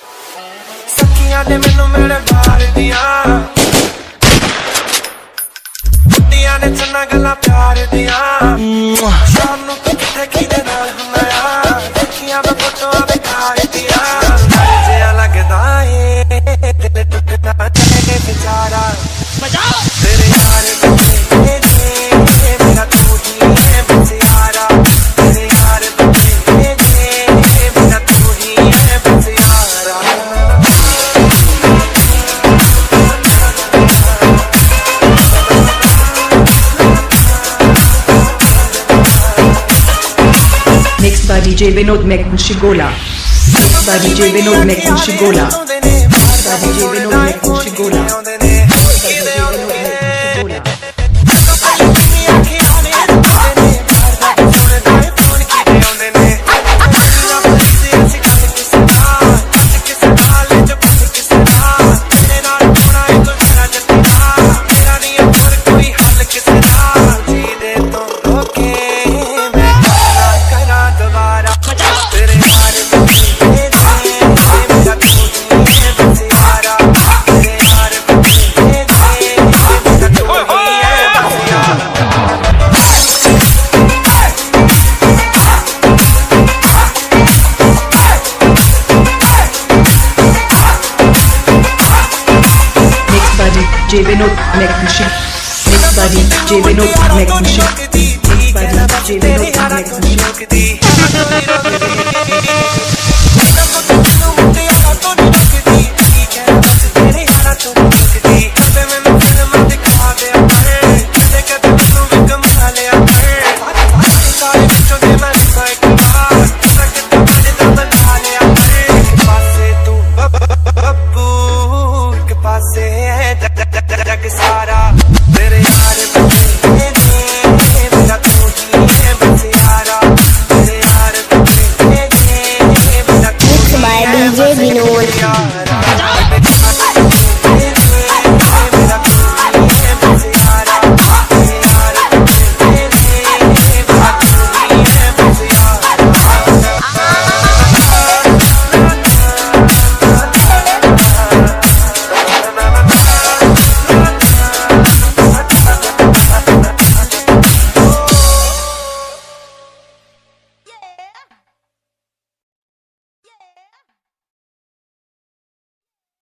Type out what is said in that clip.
सखियां ने मैनू मेरे बार दिया बुढ़िया ने चन्ना गल्लां प्यार दिया शाम नू तू किथे किदे नाल हुंदा आ देखियां मैं फोटोआं बेकार दिया जिया लगदा ए दिल टुटदा जाए बेचारा तेरे यार बचे मेरा तू ही है बस यारा तेरे यार बचे मेरा तू ही है बस यारा Mixed by DJ Vinod Mekunshigola. Mixed by DJ Vinod Mekunshigola. Mixed by DJ Vinod Mekunshigola. DJ Vinod Mekunshigola. Mixed by DJ Vinod Mekunshigola. Mixed by DJ Vinod